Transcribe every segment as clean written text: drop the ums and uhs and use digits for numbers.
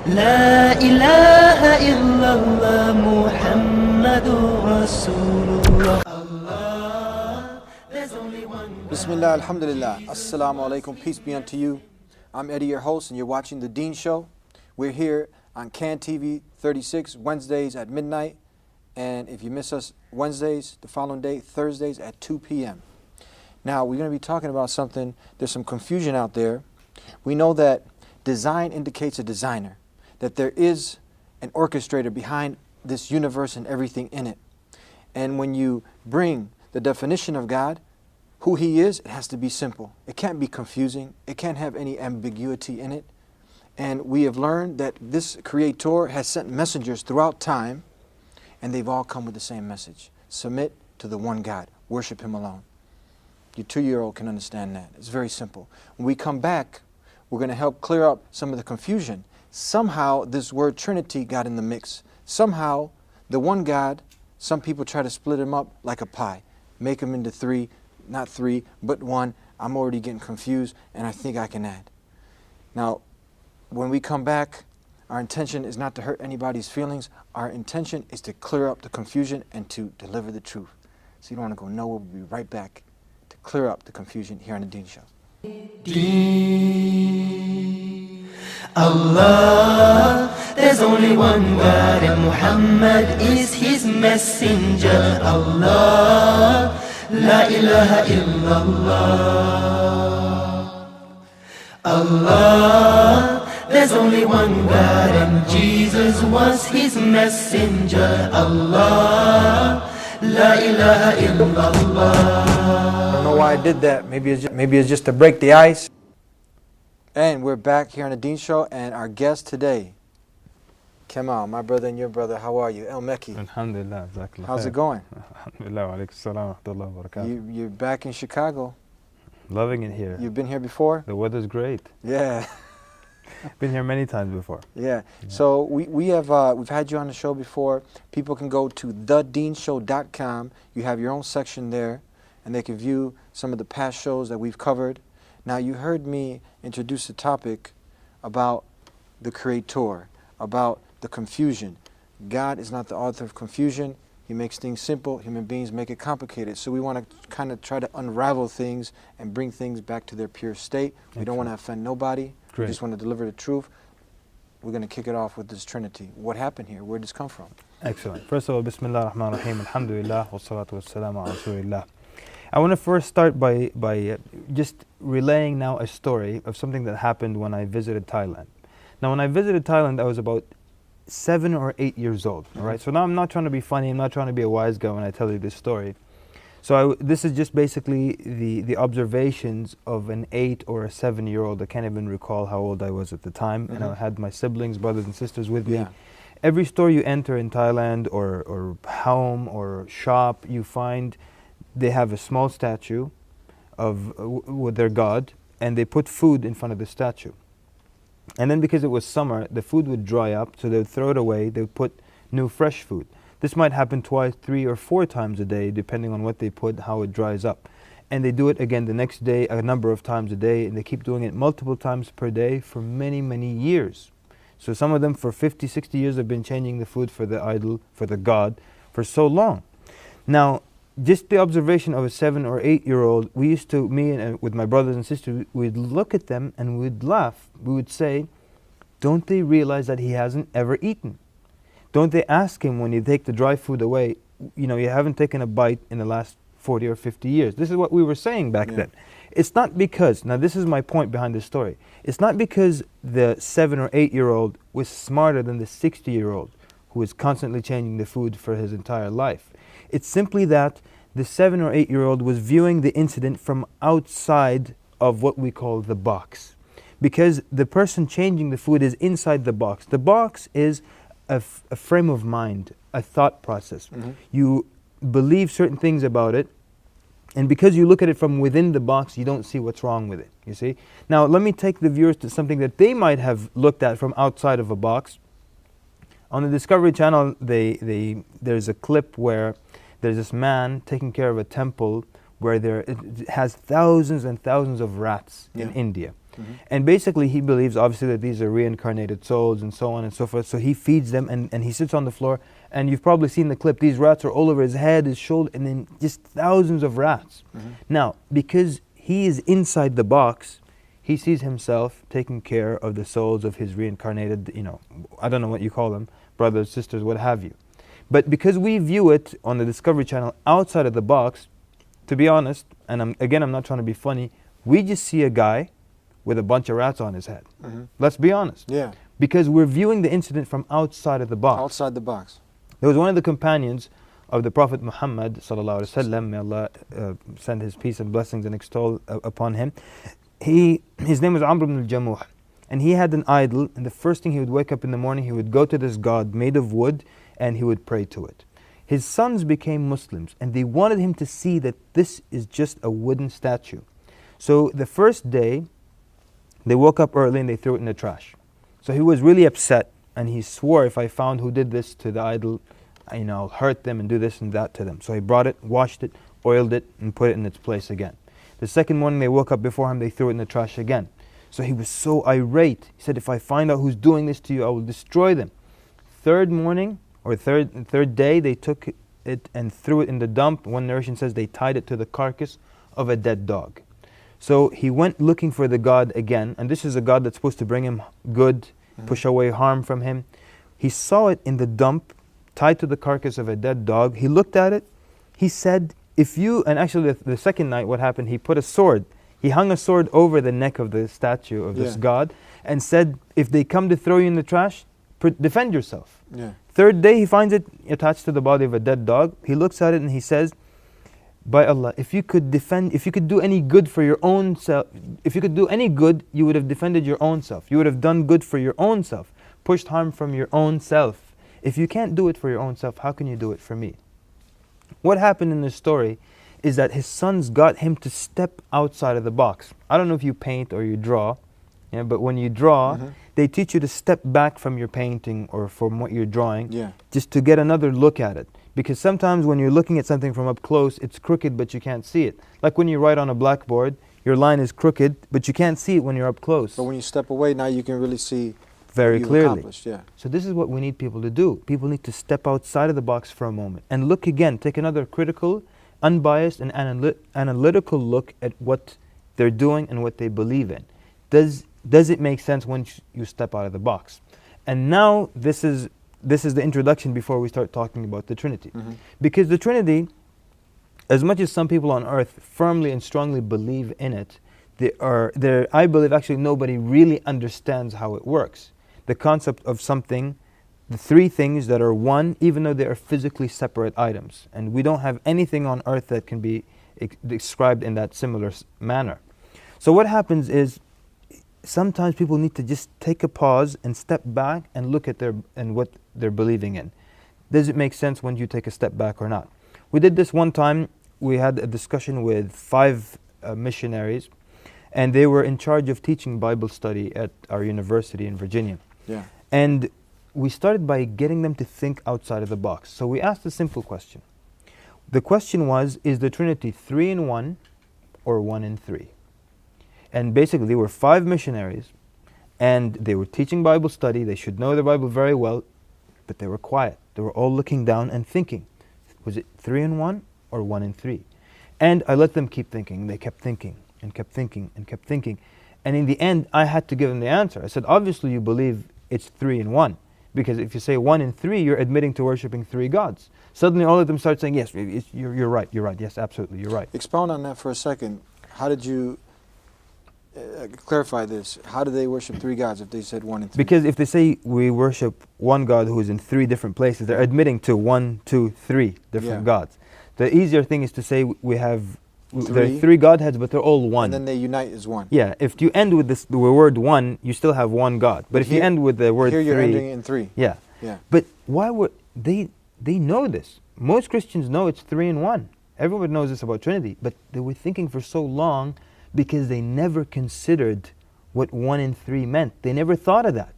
لا إله إلا الله محمد رسول الله. There's only one. Bismillah, alhamdulillah, assalamu alaikum, peace be unto you. I'm Eddie, your host, and you're watching The Deen Show. We're here on CAN TV 36, Wednesdays at midnight. And if you miss us Wednesdays, the following day, Thursdays at 2 p.m. Now, we're going to be talking about something, there's some confusion out there. We know that design indicates a designer, that there is an orchestrator behind this universe and everything in it. And when you bring the definition of God, who He is, it has to be simple. It can't be confusing. It can't have any ambiguity in it. And we have learned that this Creator has sent messengers throughout time, and they've all come with the same message. Submit to the one God. Worship Him alone. Your 2-year-old can understand that. It's very simple. When we come back, we're going to help clear up some of the confusion. Somehow this word Trinity got in the mix. Somehow the one God, some people try to split Him up like a pie. Make Him into three, not three, but one. I'm already getting confused, and I think I can add. Now, when we come back, our intention is not to hurt anybody's feelings. Our intention is to clear up the confusion and to deliver the truth. So you don't want to go nowhere. We'll be right back to clear up the confusion here on The Deen Show. Allah, there's only one God and Muhammad is His messenger. Allah, La ilaha illallah. Allah, there's only one God and Jesus was His messenger. Allah, La ilaha illallah. I don't know why I did that. Maybe it's just to break the ice. And we're back here on The Deen Show, and our guest today, Kemal, my brother and your brother. How are you? El-Mekki. Alhamdulillah. How's it going? Alhamdulillah. Wa alaikum salam wa rahmatullahi wa barakatuh. You're back in Chicago. Loving it here. You've been here before? The weather's great. Yeah. Been here many times before. Yeah. So we've had you on the show before. People can go to thedeenshow.com. You have your own section there, and they can view some of the past shows that we've covered. Now, you heard me introduce the topic about the Creator, about the confusion. God is not the author of confusion. He makes things simple. Human beings make it complicated. So we want to kind of try to unravel things and bring things back to their pure state. We don't want to offend nobody. Great. We just want to deliver the truth. We're going to kick it off with this Trinity. What happened here? Where did this come from? Excellent. First of all, Bismillah ar-Rahman ar-Rahim, Alhamdulillah, wa salatu wa salam ala Rasulillah. I want to first start by just relaying now a story of something that happened when I visited Thailand. Now, when I visited Thailand, I was about 7 or 8 years old. All right. So now I'm not trying to be funny. I'm not trying to be a wise guy when I tell you this story. So this is just basically the observations of an 8 or a 7-year-old. I can't even recall how old I was at the time. And I had my siblings, brothers and sisters with me. Every store you enter in Thailand or home or shop, you find they have a small statue of with their god, and they put food in front of the statue. And then because it was summer, the food would dry up, so they would throw it away. They would put new fresh food. This might happen twice, 3 or 4 times a day, depending on what they put, how it dries up. And they do it again the next day, a number of times a day, and they keep doing it multiple times per day for many, many years. So some of them for 50, 60 years have been changing the food for the idol, for the god, for so long. Now, just the observation of a 7 or 8-year-old, we used to, me and with my brothers and sisters, we'd look at them and we'd laugh. We would say, don't they realize that he hasn't ever eaten? Don't they ask him when you take the dry food away, you know, you haven't taken a bite in the last 40 or 50 years. This is what we were saying back then. It's not because, now this is my point behind this story, it's not because the 7 or 8-year-old was smarter than the 60-year-old who is constantly changing the food for his entire life. It's simply that the 7 or 8-year-old was viewing the incident from outside of what we call the box. Because the person changing the food is inside the box. The box is a frame of mind, a thought process. You believe certain things about it, and because you look at it from within the box, you don't see what's wrong with it, you see? Now, let me take the viewers to something that they might have looked at from outside of a box. On the Discovery Channel, there's a clip where there's this man taking care of a temple where it has thousands and thousands of rats in India. And basically he believes obviously that these are reincarnated souls and so on and so forth. So he feeds them and he sits on the floor, and you've probably seen the clip. These rats are all over his head, his shoulder, and then just thousands of rats. Now, because he is inside the box, he sees himself taking care of the souls of his reincarnated, I don't know what you call them, brothers, sisters, what have you. But because we view it on the Discovery Channel outside of the box, to be honest, and I'm not trying to be funny, we just see a guy with a bunch of rats on his head. Let's be honest. Yeah. Because we're viewing the incident from outside of the box. Outside the box. There was one of the companions of the Prophet Muhammad sallallahu alaihi wasallam, may Allah send his peace and blessings and extol upon him. His name was Amr ibn al-Jamuh, and he had an idol, and the first thing he would wake up in the morning, he would go to this god made of wood and he would pray to it. His sons became Muslims, and they wanted him to see that this is just a wooden statue. So the first day, they woke up early and they threw it in the trash. So he was really upset, and he swore, if I found who did this to the idol, I'll hurt them and do this and that to them. So he brought it, washed it, oiled it, and put it in its place again. The second morning they woke up before him, they threw it in the trash again. So he was so irate. He said, if I find out who's doing this to you, I will destroy them. Third morning, or third day, they took it and threw it in the dump. One narration says they tied it to the carcass of a dead dog. So he went looking for the God again, and this is a God that's supposed to bring him good, push away harm from him. He saw it in the dump, tied to the carcass of a dead dog. He looked at it. He said, and actually the second night what happened, he put a sword. He hung a sword over the neck of the statue of this God and said, if they come to throw you in the trash, defend yourself. Third day he finds it attached to the body of a dead dog. He looks at it and he says, by Allah, if you could do any good for your own self, if you could do any good, you would have defended your own self. You would have done good for your own self, pushed harm from your own self. If you can't do it for your own self, how can you do it for me? What happened in this story is that his sons got him to step outside of the box. I don't know if you paint or you draw, but when you draw, they teach you to step back from your painting or from what you're drawing, just to get another look at it. Because sometimes when you're looking at something from up close, it's crooked, but you can't see it. Like when you write on a blackboard, your line is crooked, but you can't see it when you're up close. But when you step away, now you can really see very clearly. So this is what we need people to do. People need to step outside of the box for a moment and look again, take another critical, unbiased and analytical look at what they're doing and what they believe in. Does it make sense when you step out of the box? And now this is the introduction before we start talking about the Trinity. Because the Trinity, as much as some people on earth firmly and strongly believe in it, I believe actually nobody really understands how it works. The concept of something, the three things that are one, even though they are physically separate items. And we don't have anything on earth that can be described in that similar manner. So what happens is, sometimes people need to just take a pause and step back and look at what they're believing in. Does it make sense when you take a step back or not? We did this one time. We had a discussion with 5 missionaries, and they were in charge of teaching Bible study at our university in Virginia. And we started by getting them to think outside of the box. So we asked a simple question. The question was, is the Trinity 3 in 1 or 1 in 3? And basically, they were 5 missionaries, and they were teaching Bible study. They should know the Bible very well, but they were quiet. They were all looking down and thinking, was it 3 in 1 or 1 in 3? And I let them keep thinking. They kept thinking and kept thinking and kept thinking. And in the end, I had to give them the answer. I said, obviously you believe it's 3 in 1. Because if you say 1 in 3, you're admitting to worshipping 3 gods. Suddenly all of them start saying, yes, you're right, yes, absolutely, you're right. Expound on that for a second. How did you clarify this? How do they worship 3 gods if they said 1 and 3? Because if they say we worship one God who is in 3 different places, they're admitting to 1, 2, 3 different gods. The easier thing is to say there are 3 godheads, but they're all one. And then they unite as one. Yeah, if you end with the word 1, you still have one God. But if you end with the word 3, here you're ending in 3. Yeah. But why would they know this? Most Christians know it's 3 in 1. Everyone knows this about Trinity, but they were thinking for so long because they never considered what 1 in 3 meant. They never thought of that.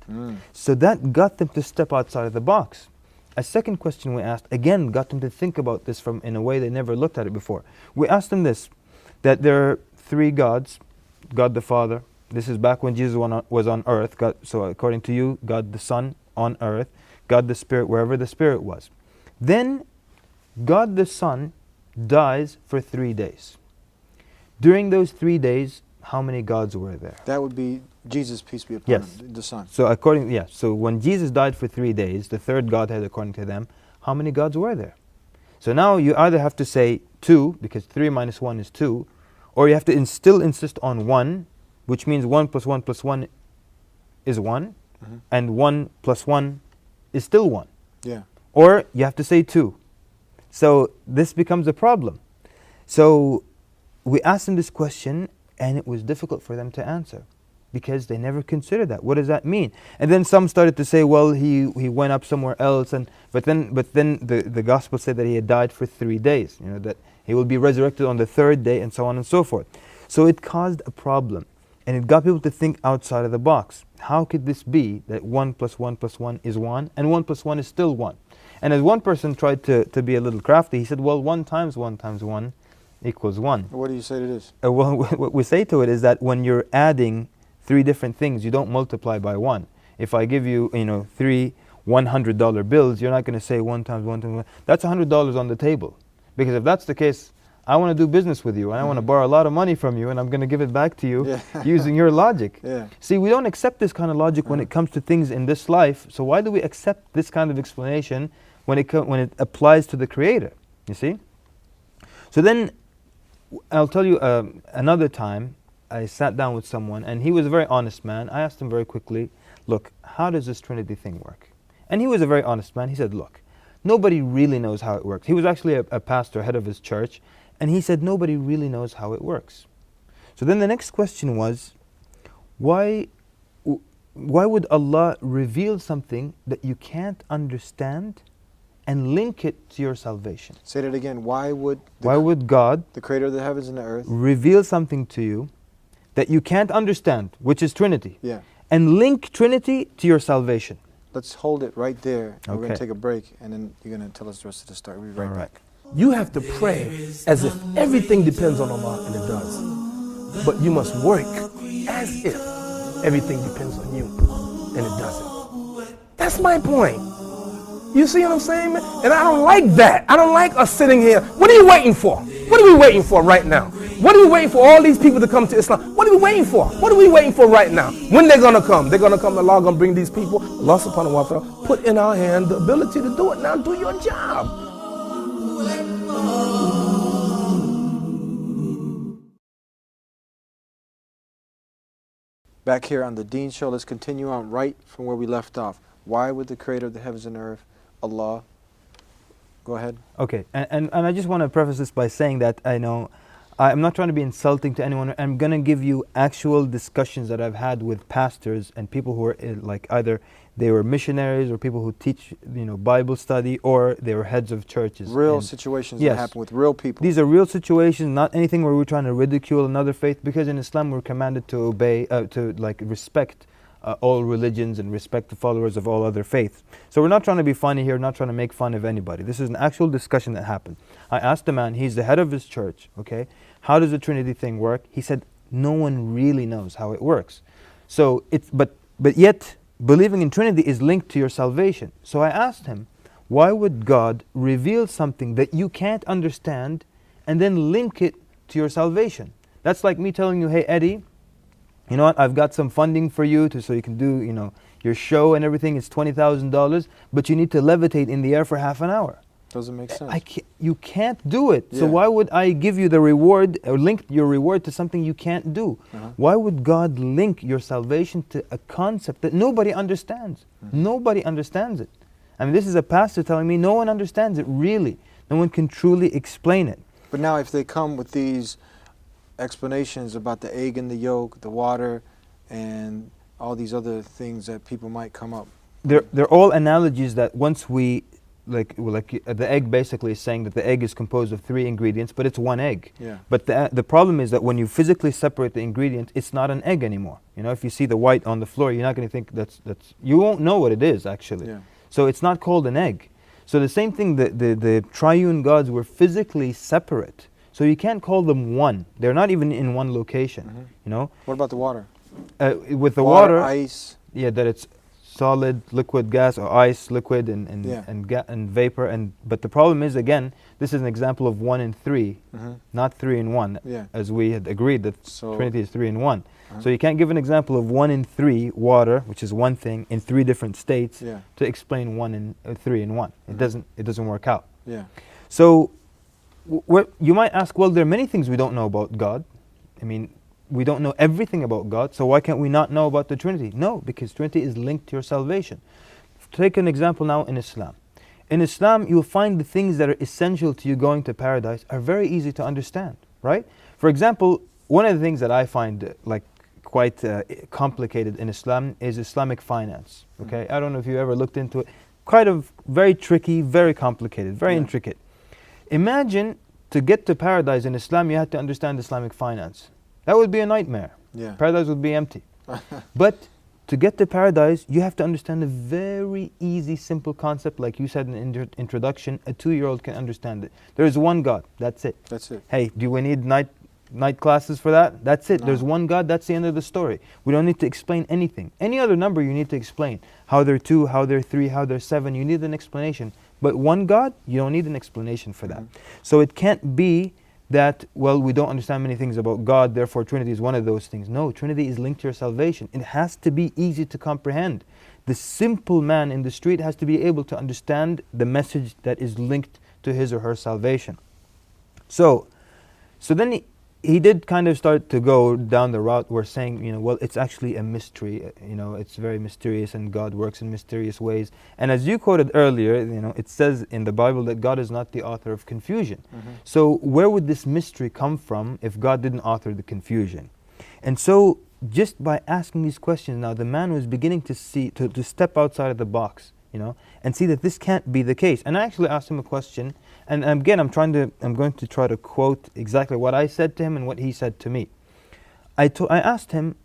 So that got them to step outside of the box. A second question we asked, again, got them to think about this in a way they never looked at it before. We asked them this, that there are 3 gods, God the Father, This is back when Jesus was on earth. God, so according to you, God the Son on earth, God the Spirit wherever the Spirit was. Then God the Son dies for 3 days. During those 3 days, how many gods were there? That would be Jesus, peace be upon Yes. him, the Son. So so when Jesus died for 3 days, the third Godhead according to them, how many gods were there? So now you either have to say 2, because 3 minus 1 is 2, or you have to still insist on 1, which means 1 plus 1 plus 1 is 1, and 1 plus 1 is still 1. Yeah. Or you have to say 2. So this becomes a problem. So we asked them this question, and it was difficult for them to answer, because they never considered that. What does that mean? And then some started to say, well, he went up somewhere else, but then the gospel said that he had died for 3 days, that he will be resurrected on the 3rd day, and so on and so forth. So it caused a problem, and it got people to think outside of the box. How could this be that 1 plus 1 plus 1 is 1, and 1 plus 1 is still 1? And as one person tried to be a little crafty, he said, well, 1 times 1 times 1 equals 1. What do you say to this? Well, what we say to it is that when you're adding 3 different things, you don't multiply by 1. If I give you, 3 $100 bills, you're not going to say 1 times 1 times 1. That's $100 on the table. Because if that's the case, I want to do business with you, and I want to borrow a lot of money from you, and I'm going to give it back to you using your logic. Yeah. See, we don't accept this kind of logic when it comes to things in this life, so why do we accept this kind of explanation when it applies to the Creator? You see? So then, I'll tell you another time, I sat down with someone, and he was a very honest man. I asked him very quickly, look, how does this Trinity thing work? And he was a very honest man. He said, look, nobody really knows how it works. He was actually a pastor, head of his church, and he said nobody really knows how it works. So then the next question was, why would Allah reveal something that you can't understand and link it to your salvation? Say that again. Why would God, the Creator of the heavens and the earth, reveal something to you that you can't understand, which is Trinity, yeah, and link Trinity to your salvation? Let's hold it right there. Okay. We're going to take a break, and then you're going to tell us the rest of the story. We'll be right back. You have to pray as if everything depends on Allah, and it does. But you must work as if everything depends on you, and it doesn't. That's my point. You see what I'm saying, man? And I don't like that. I don't like us sitting here. What are you waiting for? What are we waiting for right now? What are we waiting for all these people to come to Islam? What are we waiting for? What are we waiting for right now? When they're going to come? They're going to come. Allah going to bring these people. Allah subhanahu wa ta'ala put in our hand the ability to do it. Now do your job. Back here on the Deen Show, let's continue on right from where we left off. Why would the Creator of the heavens and earth, Allah, go ahead. Okay, and I just want to preface this by saying that I'm not trying to be insulting to anyone. I'm going to give you actual discussions that I've had with pastors and people who are like either they were missionaries or people who teach Bible study, or they were heads of churches. Real situations that happen with real people. These are real situations, not anything where we're trying to ridicule another faith, because in Islam we're commanded to obey, to respect all religions and respect the followers of all other faiths. So we're not trying to be funny here, not trying to make fun of anybody. This is an actual discussion that happened. I asked the man, he's the head of his church, okay, how does the Trinity thing work? He said, no one really knows how it works. So but yet believing in Trinity is linked to your salvation. So I asked him, why would God reveal something that you can't understand and then link it to your salvation? That's like me telling you, hey Eddie, you know what, I've got some funding for you so you can do your show and everything. It's $20,000, but you need to levitate in the air for half an hour. Doesn't make sense. You can't do it. Yeah. So why would I give you the reward or link your reward to something you can't do? Why would God link your salvation to a concept that nobody understands? Nobody understands it. I mean, this is a pastor telling me no one understands it, really. No one can truly explain it. But now if they come with these explanations about the egg and the yolk, the water, and all these other things that people might come up. They're all analogies that once we, like the egg basically is saying that the egg is composed of 3 ingredients, but it's 1 egg. Yeah. But the problem is that when you physically separate the ingredient, it's not an egg anymore. If you see the white on the floor, you're not going to think that's, you won't know what it is actually. Yeah. So it's not called an egg. So the same thing, the triune gods were physically separate. So you can't call them one. They're not even in one location. What about the water? With the water, ice. yeah, that it's solid, liquid, gas, or ice, liquid, Yeah. and vapor. But the problem is, again, this is an example of 1 in 3, not 3 in 1, Yeah. as we had agreed that So- Trinity is 3 in 1. So you can't give an example of 1 in 3 water, which is one thing, in 3 different states, Yeah. to explain 1 in 3 in 1. It doesn't work out. Yeah. So you might ask, well, there are many things we don't know about God. I mean, we don't know everything about God, so why can't we not know about the Trinity? No, because Trinity is linked to your salvation. Take an example now in Islam. In Islam, you'll find the things that are essential to you going to paradise are very easy to understand, right? For example, one of the things that I find quite complicated in Islam is Islamic finance, okay? I don't know if you ever looked into it. Kind of very tricky, very complicated, very intricate. Imagine to get to paradise in Islam, you had to understand Islamic finance. That would be a nightmare. Yeah. Paradise would be empty. But to get to paradise, you have to understand a very easy, simple concept, like you said in the introduction. A 2-year-old can understand it. There is one God. That's it. That's it. Hey, do we need night classes for that? That's it. No. There's one God. That's the end of the story. We don't need to explain anything. Any other number you need to explain. How they're 2, how they're 3, how they're 7. You need an explanation. But one God, you don't need an explanation for that. So it can't be that, well, we don't understand many things about God, therefore Trinity is one of those things. No, Trinity is linked to your salvation. It has to be easy to comprehend. The simple man in the street has to be able to understand the message that is linked to his or her salvation. So then he did kind of start to go down the route where saying, well, it's actually a mystery, it's very mysterious and God works in mysterious ways. And as you quoted earlier, it says in the Bible that God is not the author of confusion. So where would this mystery come from if God didn't author the confusion? And so just by asking these questions now, the man was beginning to see, to step outside of the box, and see that this can't be the case. And I actually asked him a question, and again, I'm going to try to quote exactly what I said to him and what he said to me. I asked him,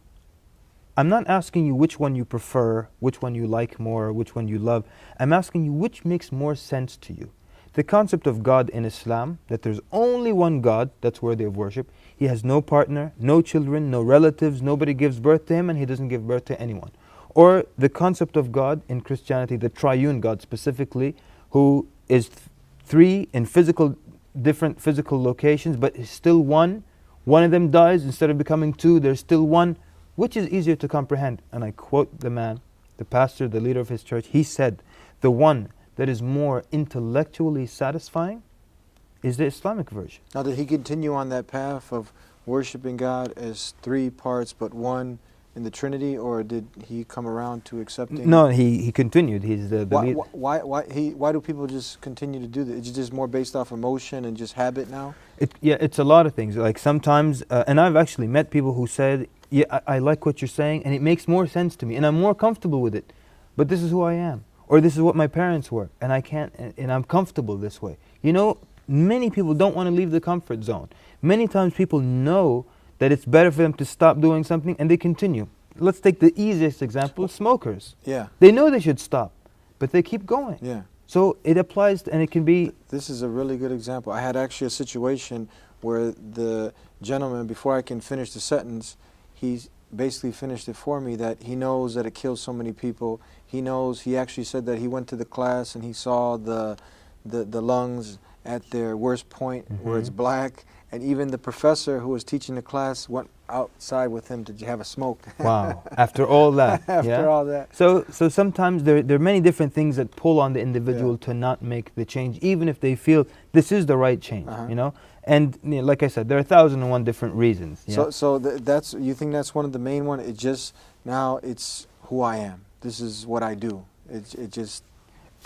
I'm not asking you which one you prefer, which one you like more, which one you love. I'm asking you which makes more sense to you. The concept of God in Islam, that there's only one God that's worthy of worship. He has no partner, no children, no relatives, nobody gives birth to him, and he doesn't give birth to anyone. Or the concept of God in Christianity, the triune God specifically, who is 3 in different physical locations, but is still one. One of them dies, instead of becoming 2, there's still one. Which is easier to comprehend? And I quote the man, the pastor, the leader of his church. He said, the one that is more intellectually satisfying is the Islamic version. Now, did he continue on that path of worshiping God as 3 parts but one in the Trinity, or did he come around to accepting? No, he continued. He's the leader. Why do people just continue to do that? It's just more based off emotion and just habit now? Yeah, it's a lot of things. Like sometimes, and I've actually met people who said, yeah, I like what you're saying, and it makes more sense to me, and I'm more comfortable with it. But this is who I am, or this is what my parents were, and I can't, and I'm comfortable this way. Many people don't want to leave the comfort zone. Many times people know that it's better for them to stop doing something, and they continue. Let's take the easiest example, smokers. Yeah. They know they should stop, but they keep going. Yeah. So it applies, and it can be... This is a really good example. I had actually a situation where the gentleman, before I can finish the sentence, he basically finished it for me, that he knows that it kills so many people. He knows, he actually said that he went to the class and he saw the lungs at their worst point, where it's black, and even the professor who was teaching the class went outside with him to have a smoke. Wow, after all that. After all that. So sometimes there are many different things that pull on the individual to not make the change, even if they feel this is the right change, And like I said, there are 1,001 different reasons. So that's, you think that's one of the main ones? It just, now it's who I am. This is what I do. It just,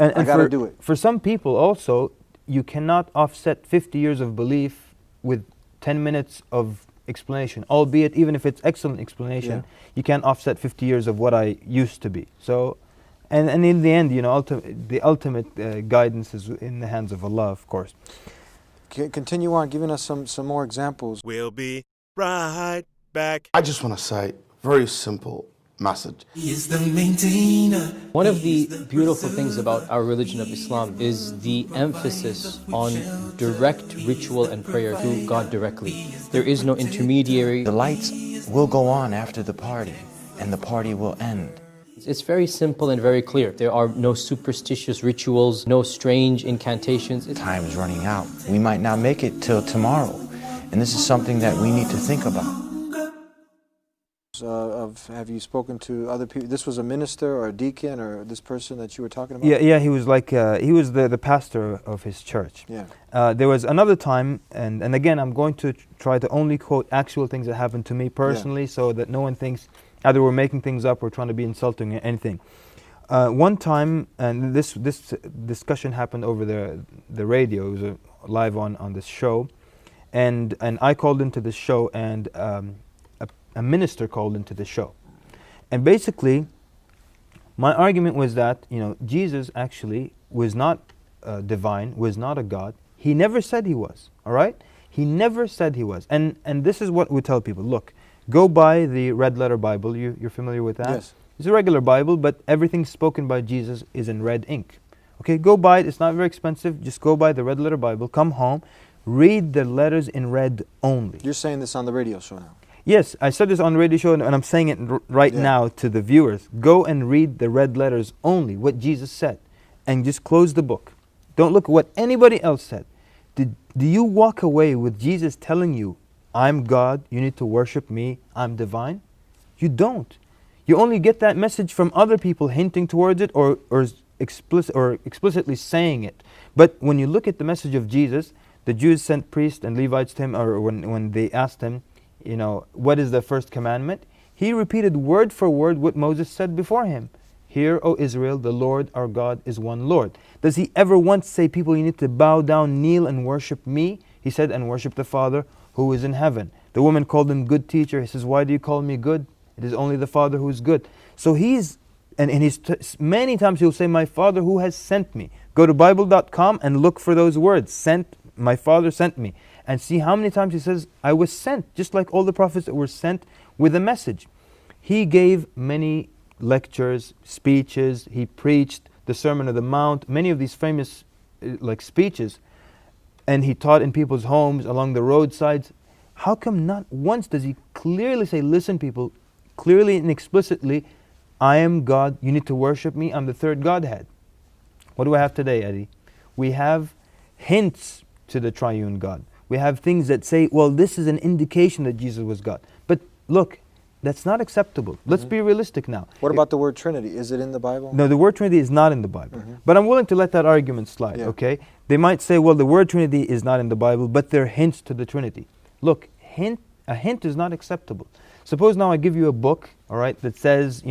I gotta do it. For some people also, you cannot offset 50 years of belief with 10 minutes of explanation, albeit even if it's excellent explanation, you can't offset 50 years of what I used to be. So, and in the end, the ultimate guidance is in the hands of Allah, of course. Continue on giving us some more examples. We'll be right back. I just want to say, very simple message. He is the maintainer. One of the beautiful things about our religion of Islam is the emphasis on direct ritual and prayer to God directly. There is no intermediary. The lights we'll go on after the party, and the party will end. It's very simple and very clear. There are no superstitious rituals, no strange incantations. Time is running out. We might not make it till tomorrow. And this is something that we need to think about. Have you spoken to other people? This was a minister or a deacon or this person that you were talking about? Yeah, he was like, he was the pastor of his church. Yeah. There was another time, and again, I'm going to try to only quote actual things that happened to me personally, so that no one thinks either we're making things up or trying to be insulting or anything. One time, and this discussion happened over the radio. It was live on this show, and I called into the show, and a minister called into the show, and basically, my argument was that Jesus actually was not divine, was not a God. He never said he was. All right, he never said he was, and this is what we tell people. Look. Go buy the red letter Bible. You're familiar with that? Yes. It's a regular Bible, but everything spoken by Jesus is in red ink. Okay, go buy it. It's not very expensive. Just go buy the red letter Bible. Come home, read the letters in red only. You're saying this on the radio show now? Yes, I said this on the radio show, and I'm saying it right now to the viewers. Go and read the red letters only, what Jesus said, and just close the book. Don't look at what anybody else said. Do you walk away with Jesus telling you, I'm God, you need to worship me, I'm divine? You don't. You only get that message from other people hinting towards it or explicitly saying it. But when you look at the message of Jesus, the Jews sent priests and Levites to him, or when they asked him, what is the first commandment? He repeated word for word what Moses said before him. Hear, O Israel, the Lord our God is one Lord. Does he ever once say, people, you need to bow down, kneel and worship me? He said, and worship the Father who is in heaven. The woman called him good teacher. He says, why do you call me good? It is only the Father who is good. So many times he'll say, my Father who has sent me. Go to Bible.com and look for those words. Sent, my Father sent me. And see how many times he says, I was sent. Just like all the prophets that were sent with a message. He gave many lectures, speeches. He preached the Sermon on the Mount. Many of these famous speeches. And he taught in people's homes, along the roadsides. How come not once does he clearly say, listen people, clearly and explicitly, I am God, you need to worship me, I'm the third Godhead. What do I have today, Eddie? We have hints to the triune God. We have things that say, well, this is an indication that Jesus was God. But look, that's not acceptable. Let's be realistic now. What about the word Trinity? Is it in the Bible? No, the word Trinity is not in the Bible. But I'm willing to let that argument slide, okay? They might say, well, the word Trinity is not in the Bible, but there are hints to the Trinity. Look, a hint is not acceptable. Suppose now I give you a book, all right, that says,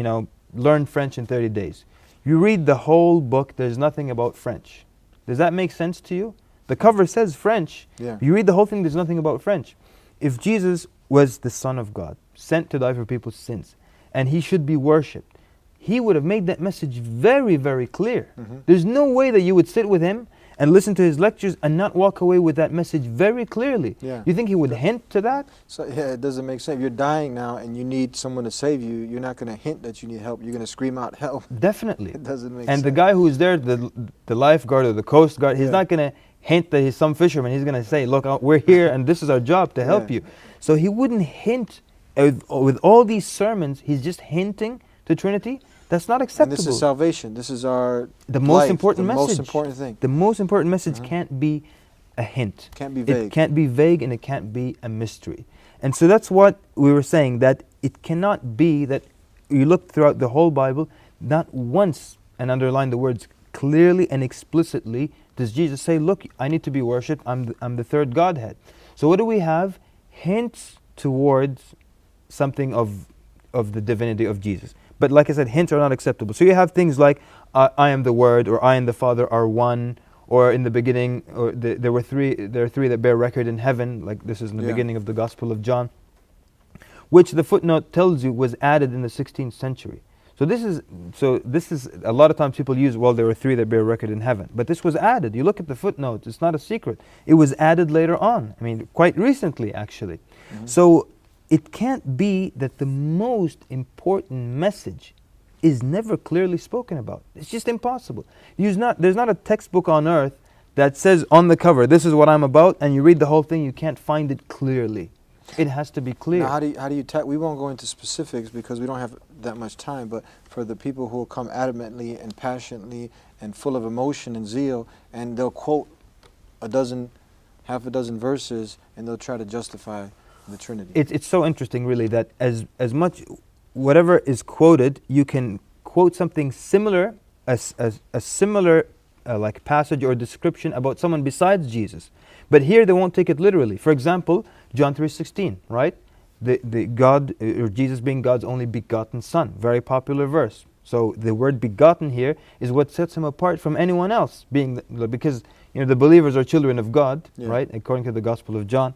learn French in 30 days. You read the whole book, there's nothing about French. Does that make sense to you? The cover says French. Yeah. You read the whole thing, there's nothing about French. If Jesus was the Son of God, sent to die for people's sins, and he should be worshipped, he would have made that message very, very clear. There's no way that you would sit with him and listen to his lectures and not walk away with that message very clearly. Yeah. You think he would hint to that? So yeah, it doesn't make sense. If you're dying now and you need someone to save you, you're not going to hint that you need help. You're going to scream out help. Definitely. It doesn't make and sense. the guy who's there, the lifeguard or the coast guard, he's not going to hint that he's some fisherman. He's going to say, look, we're here and this is our job to help you. So he wouldn't hint. With all these sermons, he's just hinting to Trinity. That's not acceptable. And this is salvation. This is our most important message. The most important thing. The most important message can't be a hint. Can't be vague. It can't be vague and it can't be a mystery. And so that's what we were saying, that it cannot be that you look throughout the whole Bible, not once, and underline the words clearly and explicitly, does Jesus say, look, I need to be worshipped, I'm the third Godhead. So what do we have? Hints towards something of the divinity of Jesus. But like I said, hints are not acceptable. So you have things like, I am the Word, or I and the Father are one, or in the beginning, or there are three that bear record in heaven, like this is in the beginning of the Gospel of John, which the footnote tells you was added in the 16th century. So this is a lot of times people use, well, there were three that bear record in heaven. But this was added. You look at the footnotes, it's not a secret. It was added later on. I mean, quite recently, actually. So it can't be that the most important message is never clearly spoken about. It's just impossible. There's not a textbook on earth that says on the cover, this is what I'm about, and you read the whole thing, you can't find it clearly. It has to be clear. Now, how do you we won't go into specifics because we don't have that much time, but for the people who will come adamantly and passionately and full of emotion and zeal, and they'll quote half a dozen verses, and they'll try to justify the Trinity. It's so interesting, really, that as much, whatever is quoted, you can quote something similar, a similar like passage or description about someone besides Jesus. But here they won't take it literally. For example, John 3:16, right? The God, or Jesus being God's only begotten Son, very popular verse. So the word begotten here is what sets him apart from anyone else, because the believers are children of God, right? According to the Gospel of John.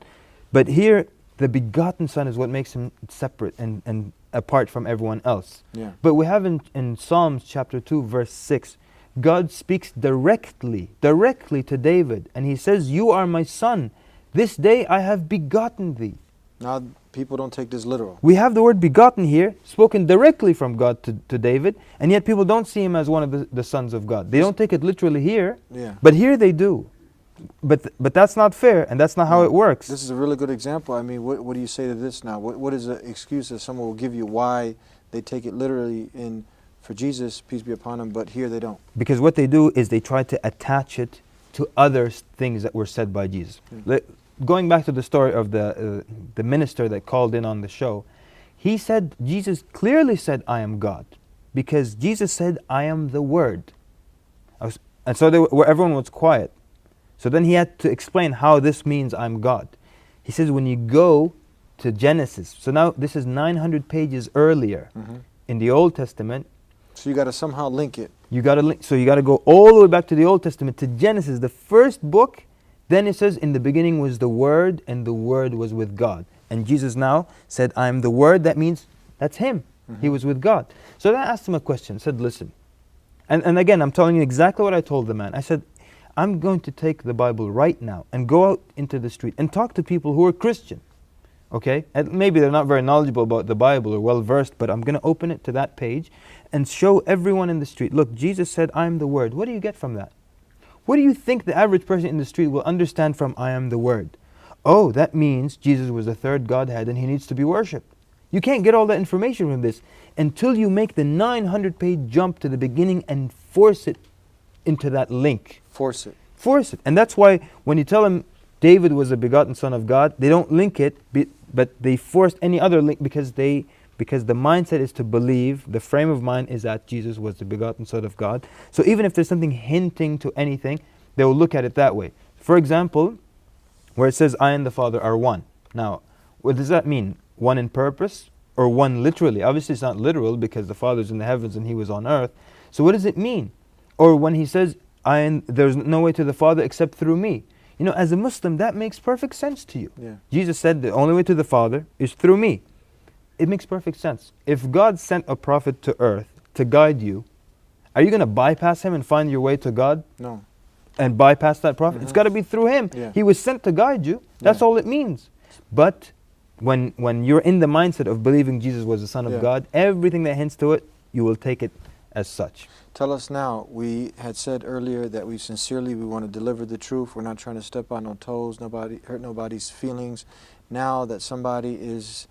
But here, the begotten Son is what makes him separate and apart from everyone else. Yeah. But we have in Psalms chapter 2, verse 6, God speaks directly to David, and he says, "You are my son. This day I have begotten thee." Now, people don't take this literal. We have the word begotten here, spoken directly from God to David, and yet people don't see him as one of the sons of God. They don't take it literally here, but here they do. But that's not fair, and that's not how it works. This is a really good example. I mean, what do you say to this now? What is the excuse that someone will give you why they take it literally for Jesus, peace be upon him, but here they don't? Because what they do is they try to attach it to other things that were said by Jesus. Going back to the story of the minister that called in on the show, he said, Jesus clearly said, "I am God," because Jesus said, "I am the Word." And so everyone was quiet. So then he had to explain how this means I'm God. He says when you go to Genesis, so now this is 900 pages earlier in the Old Testament. So you got to somehow link it. So you got to go all the way back to the Old Testament, to Genesis, the first book. Then it says, in the beginning was the Word, and the Word was with God. And Jesus now said, "I am the Word." That means that's him. He was with God. So I asked him a question, said, listen. And again, I'm telling you exactly what I told the man. I said, I'm going to take the Bible right now and go out into the street and talk to people who are Christian. Okay? And maybe they're not very knowledgeable about the Bible or well versed, but I'm going to open it to that page and show everyone in the street, look, Jesus said, "I am the Word." What do you get from that? What do you think the average person in the street will understand from "I am the Word"? Oh, that means Jesus was the third Godhead and he needs to be worshipped. You can't get all that information from this until you make the 900-page jump to the beginning and force it into that link. Force it. Force it. And that's why when you tell them David was a begotten son of God, they don't link it, but they forced any other link because the mindset is to believe, the frame of mind is that Jesus was the begotten Son of God. So even if there's something hinting to anything, they will look at it that way. For example, where it says, "I and the Father are one." Now, what does that mean? One in purpose or one literally? Obviously it's not literal because the Father's in the heavens and he was on earth. So what does it mean? Or when he says, "There's no way to the Father except through me." As a Muslim, that makes perfect sense to you. Yeah. Jesus said the only way to the Father is through me. It makes perfect sense. If God sent a prophet to earth to guide you, are you going to bypass him and find your way to God? No. And bypass that prophet? It's got to be through him. Yeah. He was sent to guide you. That's all it means. But when you're in the mindset of believing Jesus was the Son of God, everything that hints to it, you will take it as such. Tell us now, we had said earlier that we want to deliver the truth. We're not trying to step on no toes, hurt nobody's feelings. Now that somebody is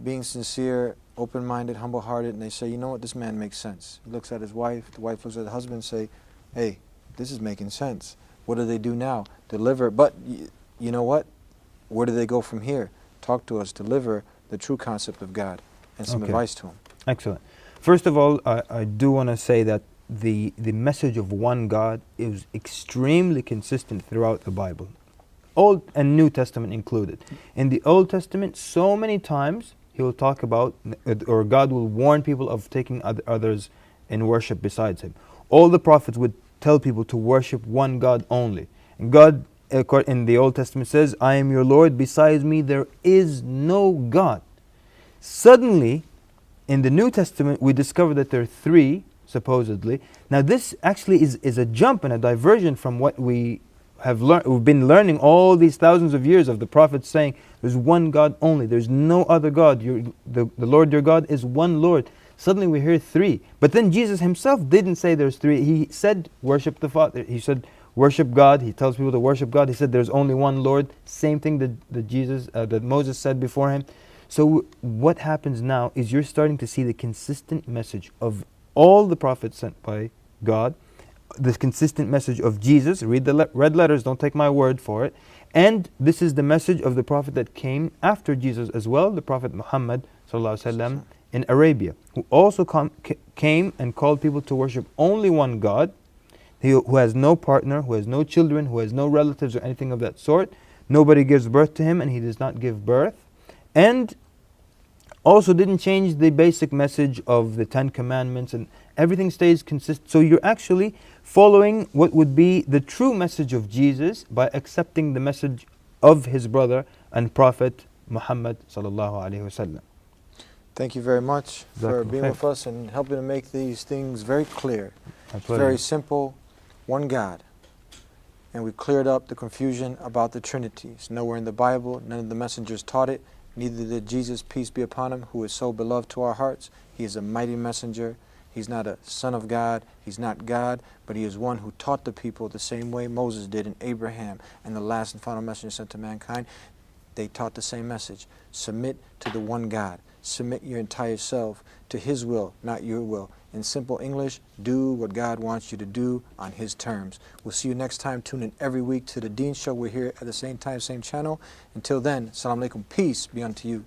being sincere, open-minded, humble-hearted, and they say, you know what, this man makes sense. He looks at his wife, the wife looks at the husband and say, hey, this is making sense. What do they do now? Deliver. But you know what? Where do they go from here? Talk to us, deliver the true concept of God and some advice to him. Excellent. First of all, I do want to say that the message of one God is extremely consistent throughout the Bible, Old and New Testament included. In the Old Testament, so many times he will talk about, or God will warn people of taking others in worship besides him. All the prophets would tell people to worship one God only. And God, in the Old Testament, says, "I am your Lord, besides me there is no God." Suddenly, in the New Testament, we discover that there are three, supposedly. Now this actually is a jump and a diversion from what we have learned. We've been learning all these thousands of years of the prophets saying, there's one God only, there's no other God, the Lord your God is one Lord. Suddenly we hear three. But then Jesus himself didn't say there's three. He said, worship the Father. He said, worship God. He tells people to worship God. He said there's only one Lord. Same thing that Moses said before him. So what happens now is you're starting to see the consistent message of all the prophets sent by God, the consistent message of Jesus. Read the red letters, don't take my word for it. And this is the message of the prophet that came after Jesus as well, the Prophet Muhammad ﷺ in Arabia, who also came and called people to worship only one God, who has no partner, who has no children, who has no relatives or anything of that sort. Nobody gives birth to him and he does not give birth. And also didn't change the basic message of the 10 Commandments, and everything stays consistent. So you're actually following what would be the true message of Jesus by accepting the message of his brother and Prophet Muhammad sallallahu alaihi wasallam. Thank you very much for being with us and helping to make these things very clear. My It's very simple, one God. And we cleared up the confusion about the Trinity. It's nowhere in the Bible, none of the messengers taught it, neither did Jesus, peace be upon him, who is so beloved to our hearts. He is a mighty messenger. He's not a son of God, he's not God, but he is one who taught the people the same way Moses did and Abraham and the last and final messenger sent to mankind. They taught the same message. Submit to the one God. Submit your entire self to his will, not your will. In simple English, do what God wants you to do on his terms. We'll see you next time. Tune in every week to the Deen Show. We're here at the same time, same channel. Until then, Assalamu alaikum. Peace be unto you.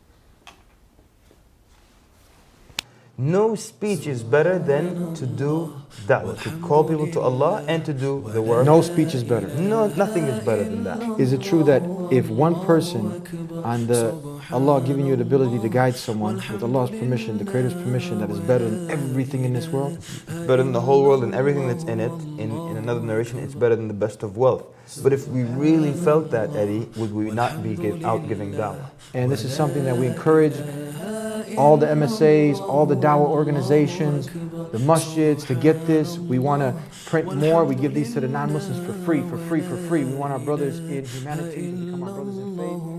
No speech is better than to do da'wah, to call people to Allah and to do the work. No speech is better. No, nothing is better than that. Is it true that if one person on Allah giving you the ability to guide someone with Allah's permission, the Creator's permission, that is better than everything in this world? It's better than the whole world and everything that's in it. In another narration, it's better than the best of wealth. But if we really felt that, Eddie, would we not be out giving da'wah? And this is something that we encourage all the MSAs, all the dawah organizations, the masjids to get this. We want to print more. We give these to the non-Muslims for free. We want our brothers in humanity to become our brothers in faith.